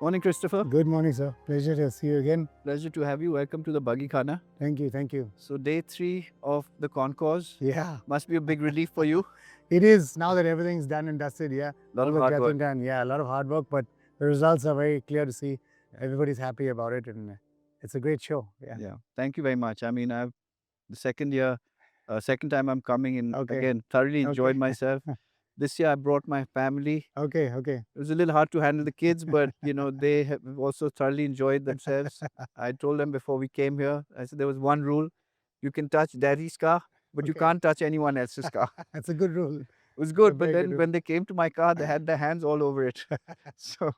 Morning, Christopher. Good morning, sir. Pleasure to see you again. Pleasure to have you. Welcome to the Buggy Khana. Thank you, thank you. So, day 3 of the concourse Yeah, must be a big relief for you. it is now that everything's done and dusted. Yeah, Lot all of the hard has work. been done. Yeah, a lot of hard work, but the results are very clear to see. Everybody's happy about it, and it's a great show. Yeah. Thank you very much. I mean, I've the second time I'm coming in Okay. again. Thoroughly enjoyed Okay. myself. This year I brought my family. Okay. Okay. It was a little hard to handle the kids, but they have also thoroughly enjoyed themselves. I told them before we came here, I said there was one rule: you can touch daddy's car, but you Okay. can't touch anyone else's car. That's a good rule. It was good, A but very good then rule. when they came to my car, they had their hands all over it. So,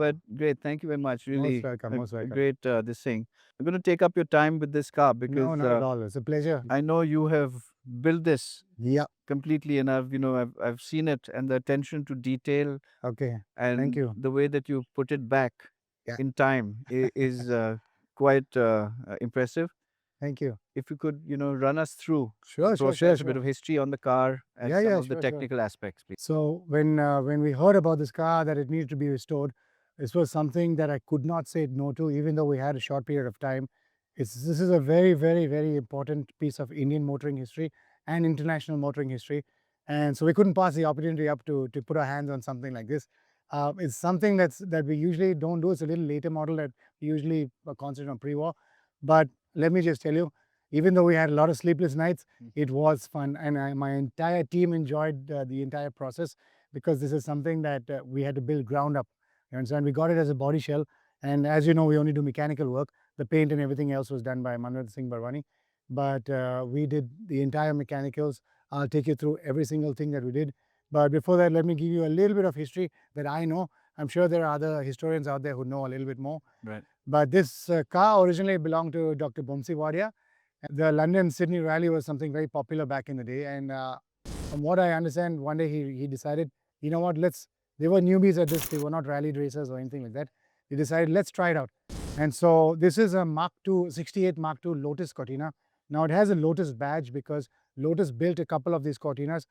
but great, thank you very much. Really, Most welcome. Most a welcome. great this thing. I'm going to take up your time with this car No, because not at all. It's a pleasure. I know you have built this Yeah. completely, and I've seen it, and the attention to detail Okay. and Thank you. the way that you put it back Yeah. in time is quite impressive. Thank you. If you could, run us through Sure. the Sure. process, Sure. a bit Sure. of history on the car, and Yeah. some Yeah. of the Sure. Sure. technical aspects, please. So when we heard about this car that it needed to be restored, this was something that I could not say no to, even though we had a short period of time. This is a very, very, very important piece of Indian motoring history and international motoring history, and so we couldn't pass the opportunity up to put our hands on something like this. It's something that we usually don't do. It's a little later model that we usually concentrate on pre-war, but let me just tell you, even though we had a lot of sleepless nights, it was fun, and my entire team enjoyed the entire process because this is something that we had to build ground up. You understand? We got it as a body shell, and as you know, we only do mechanical work. The paint and everything else was done by Manoj Singh Barwani, but we did the entire mechanicals. I'll take you through every single thing that we did. But before that, let me give you a little bit of history that I know. I'm sure there are other historians out there who know a little bit more. Right. But this car originally belonged to Dr. Bomsi Wadia. The London-Sydney rally was something very popular back in the day, and from what I understand, one day he decided, you know what, they were newbies at this, they were not rallied racers or anything like that. They decided, let's try it out. And so this is a Mark II, 68 Mark II Lotus Cortina. Now it has a Lotus badge because Lotus built a couple of these Cortinas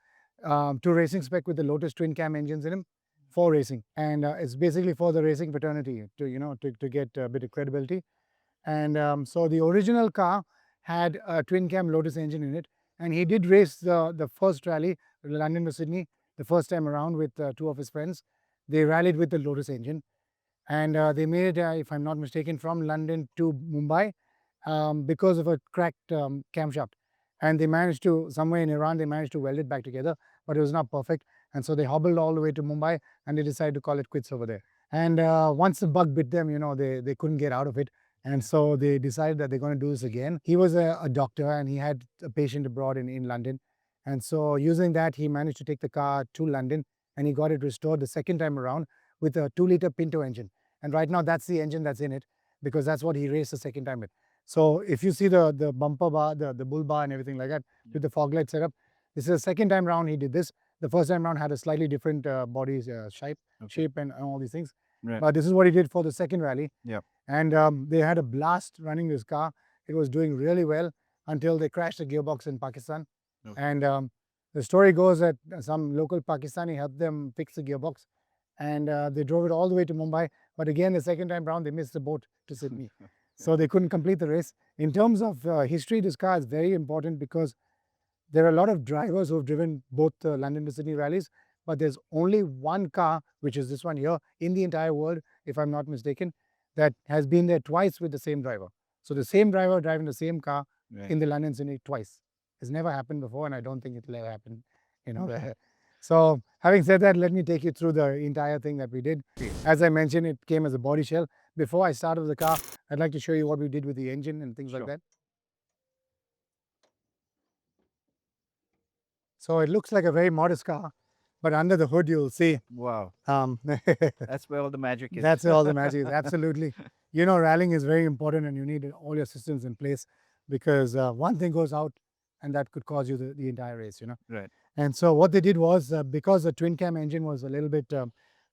to racing spec with the Lotus twin cam engines in them for racing. And it's basically for the racing fraternity to get a bit of credibility. And so the original car had a twin cam Lotus engine in it, and he did race the first rally, London to Sydney, the first time around with two of his friends. They rallied with the Lotus engine, and they made it, if I'm not mistaken, from London to Mumbai because of a cracked camshaft. And they managed to, somewhere in Iran, they managed to weld it back together, but it was not perfect. And so they hobbled all the way to Mumbai, and they decided to call it quits over there. And once the bug bit them, they couldn't get out of it. And so they decided that they're going to do this again. He was a doctor, and he had a patient abroad in London. And so using that, he managed to take the car to London, and he got it restored the second time around with a 2-liter Pinto engine. And right now, that's the engine that's in it, because that's what he raced the second time with. So if you see the bumper bar, the bull bar and everything like that, with the fog light setup, this is the second time round he did this. The first time round had a slightly different body shape and all these things. Right. But this is what he did for the second rally. Yep. And they had a blast running this car. It was doing really well until they crashed the gearbox in Pakistan. Okay. And the story goes that some local Pakistani helped them fix the gearbox, and they drove it all the way to Mumbai. But again, the second time round, they missed the boat to Sydney. So they couldn't complete the race. In terms of history, this car is very important because there are a lot of drivers who have driven both London to Sydney rallies, but there's only one car, which is this one here, in the entire world, if I'm not mistaken, that has been there twice with the same driver. So the same driver driving the same car in the London Sydney twice. It's never happened before, and I don't think it'll ever happen. So having said that, let me take you through the entire thing that we did. As I mentioned, it came as a body shell. Before I start with the car, I'd like to show you what we did with the engine and things like that. So it looks like a very modest car, but under the hood, you'll see. Wow. That's That's where all the magic is. where all the magic is. Absolutely. Rallying is very important, and you need all your systems in place because one thing goes out, and that could cause you the entire race. Right. And so what they did was, because the twin cam engine was a little bit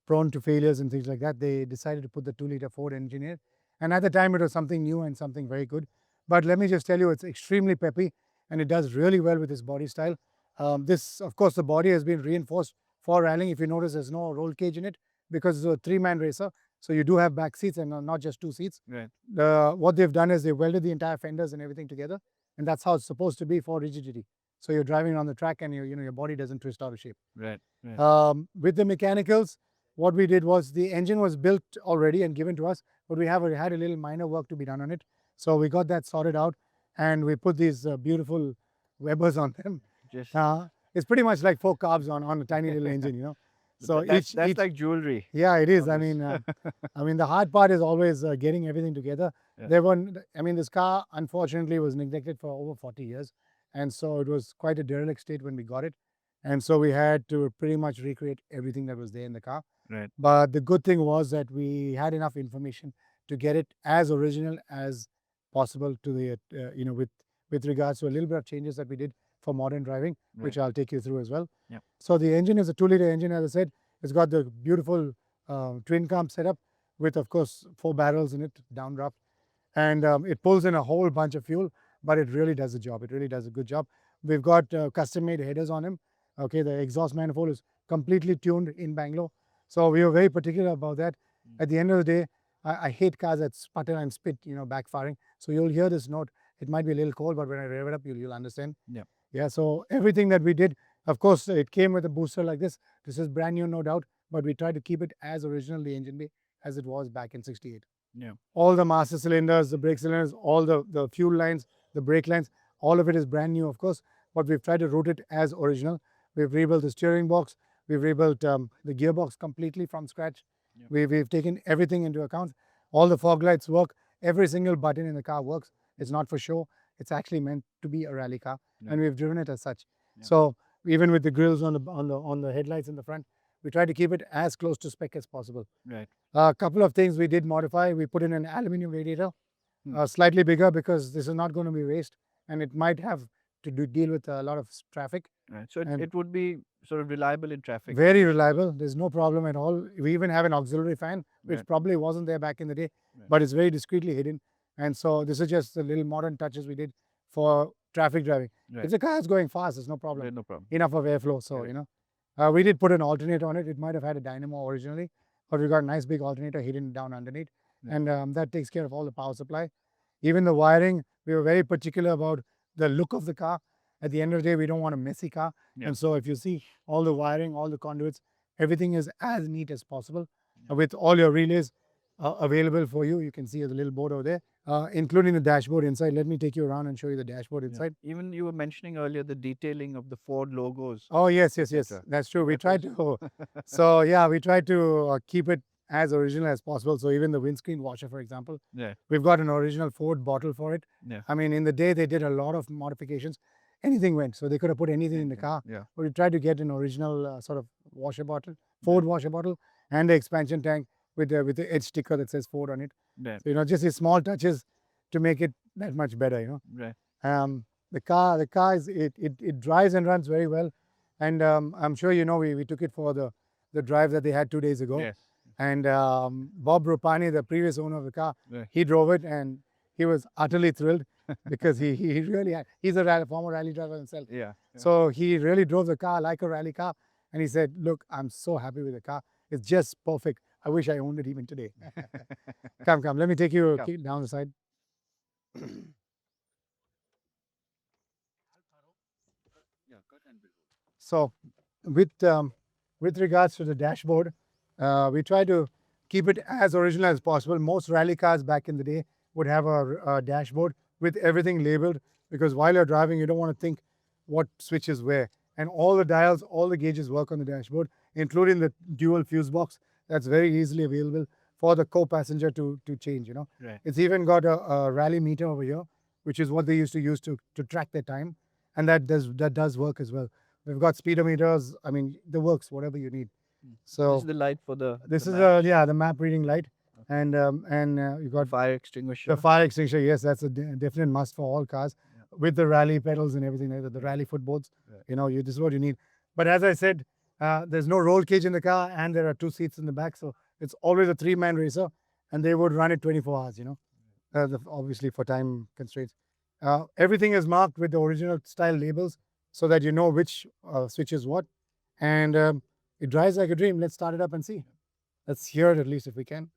prone to failures and things like that, they decided to put the 2-liter Ford engine in it. And at the time, it was something new and something very good. But let me just tell you, it's extremely peppy, and it does really well with this body style. Of course, the body has been reinforced for rallying. If you notice, there's no roll cage in it because it's a 3-man racer. So you do have back seats and not just 2 seats. Right. What they've done is they've welded the entire fenders and everything together, and that's how it's supposed to be for rigidity. So you're driving on the track and your body doesn't twist out of shape. Right. Right. With the mechanicals, what we did was the engine was built already and given to us, but we had a little minor work to be done on it. So we got that sorted out, and we put these beautiful Webers on them. Just It's pretty much like 4 carbs on a tiny little engine, you know. So that's each like jewelry. yeah, it is. I almost. mean, the hard part is always getting everything together. Yeah. This car unfortunately was neglected for over 40 years, and so it was quite a derelict state when we got it, and so we had to pretty much recreate everything that was there in the car. Right. But the good thing was that we had enough information to get it as original as possible to the with regards to a little bit of changes that we did for modern driving, which I'll take you through as well. Yeah. So the engine is a 2-liter engine, as I said. It's got the beautiful twin cam setup with, of course, 4 barrels in it, downdraft, and it pulls in a whole bunch of fuel, but it really does the job. It really does a good job. We've got custom-made headers on him. Okay, the exhaust manifold is completely tuned in Bangalore, so we were very particular about that. At the end of the day, I hate cars that sputter and spit, backfiring. So you'll hear this note. It might be a little cold, but when I rev it up, you'll understand. Yeah. Yeah. So everything that we did, of course, it came with a booster like this. This is brand new, no doubt, but we tried to keep it as original, the engine bay, as it was back in '68. Yeah. All the master cylinders, the brake cylinders, all the fuel lines, the brake lines, all of it is brand new, of course, but we've tried to route it as original. We've rebuilt the steering box. We've rebuilt the gearbox completely from scratch. Yeah. We've taken everything into account. All the fog lights work. Every single button in the car works. It's not for show. It's actually meant to be a rally car, and we've driven it as such. Yeah. So even with the grills on the headlights in the front, we try to keep it as close to spec as possible. Right. A couple of things we did modify. We put in an aluminum radiator, slightly bigger, because this is not going to be raced, and it might have to deal with a lot of traffic. Right. So And- it would be sort of reliable in traffic. Very reliable. There's no problem at all. We even have an auxiliary fan, which Right. probably wasn't there back in the day, Right. but it's very discreetly hidden. And so this is just the little modern touches we did for traffic driving. Right. If the car is going fast, there's no problem. Right, no problem. Enough of airflow. So, Correct. we did put an alternator on it. It might have had a dynamo originally, but we got a nice big alternator hidden down underneath. Yeah. And that takes care of all the power supply. Even the wiring, we were very particular about the look of the car. At the end of the day, we don't want a messy car. Yeah. And so if you see all the wiring, all the conduits, everything is as neat as possible, Yeah. with all your relays available for you. You can see the little board over there, including the dashboard inside. Let me take you around and show you the dashboard Yeah. inside. Even you were mentioning earlier the detailing of the Ford logos. Oh, yes. etc. That's true. We That tried was- to, so yeah, we tried to keep it as original as possible. So even the windscreen washer, for example, Yeah. we've got an original Ford bottle for it. Yeah. I mean, in the day, they did a lot of modifications. Anything went. So they could have put anything in the Anything. car. Yeah. But we tried to get an original sort of washer bottle, Ford washer bottle, and the expansion tank with the edge sticker that says Ford on it. Right. So, just these small touches to make it that much better, Right. The car is, it drives and runs very well. And I'm sure we took it for the drive that they had 2 days ago. Yes. And Bob Rupani, the previous owner of the car, Right. he drove it and he was utterly thrilled because he really he's a former rally driver himself. Yeah. Yeah. So he really drove the car like a rally car. And he said, look, I'm so happy with the car. It's just perfect. I wish I owned it even today. Come. Let me take you Come. down the side. Yeah, cut and build. So with regards to the dashboard, we try to keep it as original as possible. Most rally cars back in the day would have a dashboard with everything labeled, because while you're driving, you don't want to think what switch is where. And all the dials, all the gauges work on the dashboard, including the dual fuse box that's very easily available for the co-passenger to change. Right. It's even got a rally meter over here, which is what they used to use to track their time, and that does work as well. We've got speedometers. I mean, the works, whatever you need. This So is the light for the. this the is map. the map reading light, Okay. and you got fire extinguisher. the fire extinguisher. Yes, that's a definite must for all cars, Yeah. with the rally pedals and everything like that, the rally footboards. Right. This is what you need. But as I said, there's no roll cage in the car, and there are 2 seats in the back, so it's always a 3-man racer, and they would run it 24 hours. Obviously for time constraints. Everything is marked with the original style labels, so that you know which switch is what, and it drives like a dream. Let's start it up and see. Let's hear it at least if we can.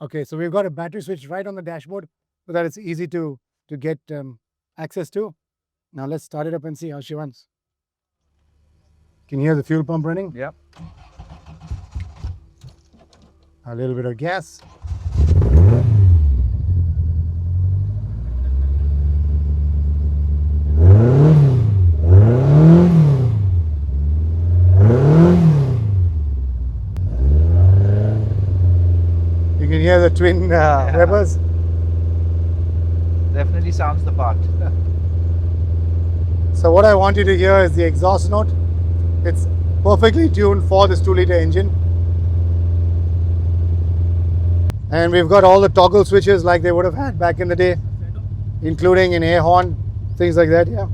Okay, so we've got a battery switch right on the dashboard so that it's easy to get access to. Now let's start it up and see how she runs. Can you hear the fuel pump running? Yep. A little bit of gas. You can hear the twin Webers. Definitely sounds the part. So what I want you to hear is the exhaust note. It's perfectly tuned for this 2-liter engine. And we've got all the toggle switches like they would have had back in the day, including an air horn, things like that, yeah.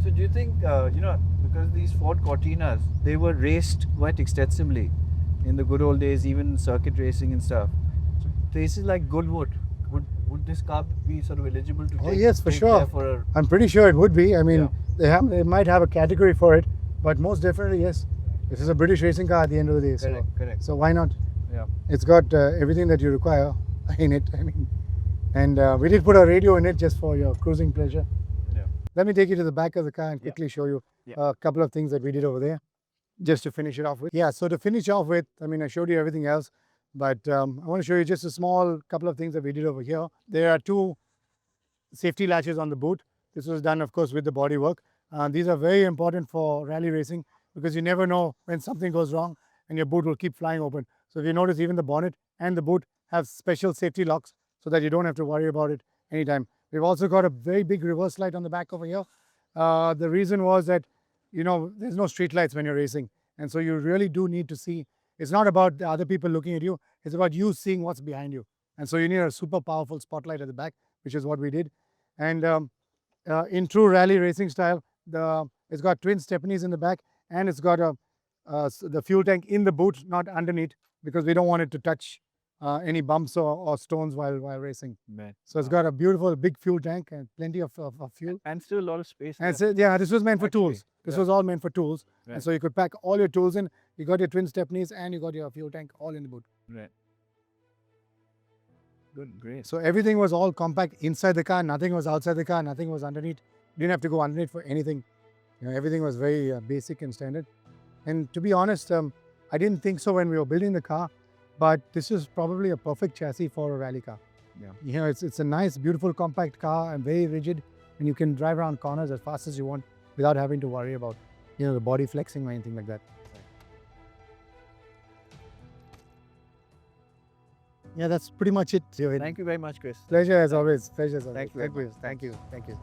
So do you think, because these Ford Cortinas, they were raced quite extensively in the good old days, even circuit racing and stuff. So places like Goodwood, would this car be sort of eligible to Oh, take, yes, for take sure. there for a, I'm pretty sure it would be. I mean, Yeah. they might have a category for it, but most definitely, yes. This is a British racing car at the end of the day. correct. So why not? Yeah. It's got everything that you require in it. I mean, and we did put a radio in it just for your cruising pleasure. Yeah. Let me take you to the back of the car and Yeah. quickly show you Yeah. a couple of things that we did over there, just to finish it off with. Yeah, so to finish off with, I mean, I showed you everything else, but I want to show you just a small couple of things that we did over here. There are 2 safety latches on the boot. This was done, of course, with the bodywork. These are very important for rally racing because you never know when something goes wrong and your boot will keep flying open. So if you notice, even the bonnet and the boot have special safety locks so that you don't have to worry about it anytime. We've also got a very big reverse light on the back over here. The reason was that, there's no street lights when you're racing. And so you really do need to see. It's not about the other people looking at you. It's about you seeing what's behind you. And so you need a super powerful spotlight at the back, which is what we did. And in true rally racing style, it's got twin stepneys in the back, and it's got the fuel tank in the boot, not underneath, because we don't want it to touch any bumps or stones while racing. Man. So it's got a beautiful big fuel tank and plenty of fuel. And still a lot of space. And there. so, yeah, this was meant for Actually, tools. This yeah. was all meant for tools. Right. And so you could pack all your tools in. You got your twin stepneys and you got your fuel tank all in the boot. Right. Good, great. So everything was all compact inside the car. Nothing was outside the car. Nothing was underneath. You didn't have to go underneath for anything. Everything was very basic and standard. And to be honest, I didn't think so when we were building the car, but this is probably a perfect chassis for a rally car. Yeah. It's a nice, beautiful, compact car and very rigid, and you can drive around corners as fast as you want without having to worry about, the body flexing or anything like that. Yeah, that's pretty much it. Thank you very much, Chris. Pleasure as always. Pleasure as always. Thank you very much. Thank you.